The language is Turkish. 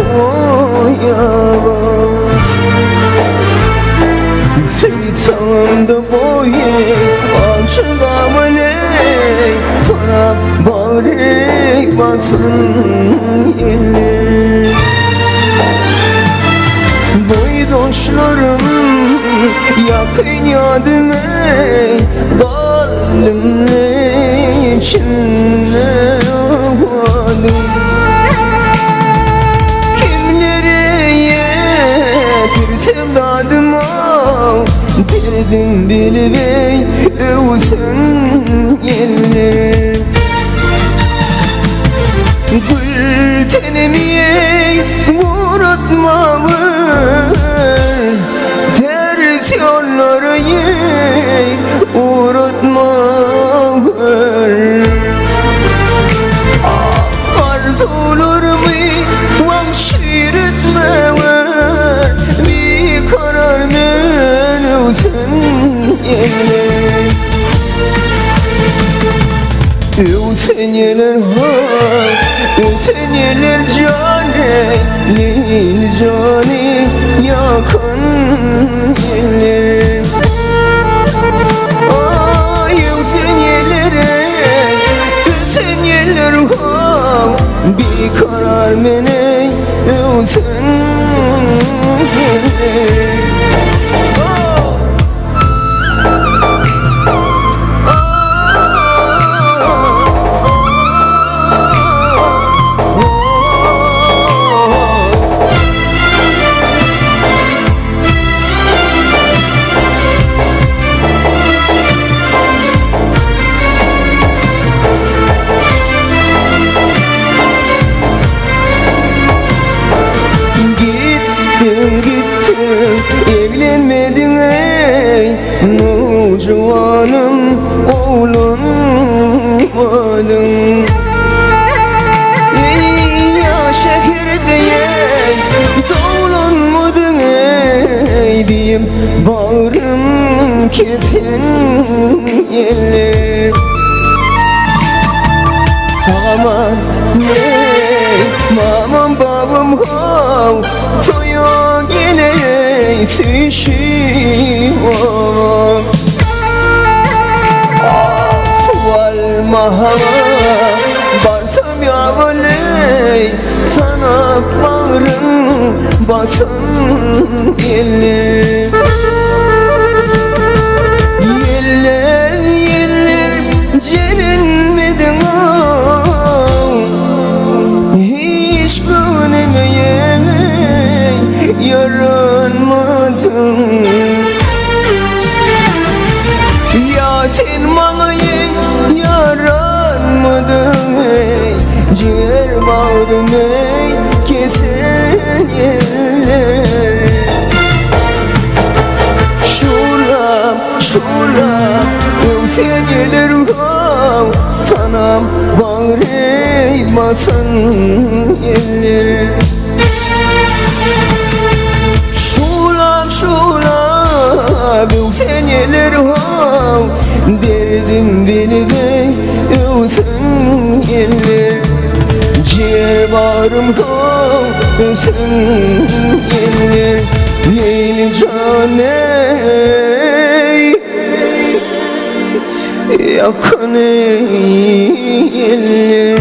soyamam. Sağımda boyu açığa ne taraf bari basın yerler. Boydoşlarım yakın yadıma kalbim içinde vardım. Kimlere yetirdim dadıma derdim bilmey sen yerine. Gül tenimi uğratmamı ters yolları uğratmamı. Arzularımı vahşir etmeme bir karar ver sen yerine. Sen yeler sen yeler cani yakın yeler. Sen yeler bir karar mene sen yeler. Gittim evlenmedin ey Nurcuvanım oğlanmadın. Ya şehirde dolanmadın ey diyeyim bağrım kesen yerler. Saman ey mamam babam hav soya yine sişiyor. Sual mahava barsam ya voley sana bağrım basın yerler. Yerler yerler celinmedin hiç gönlüme yaranmadın. Ya sen bana yaranmadın ey ciğer bağrımı kesen yerler. Şulam sen yeler tanam bağırmasın yerler. Şulam sen yeler derdim bilmey sen yerler. Ciğer bağrım sen yerler. Leyli caney yakın yerler.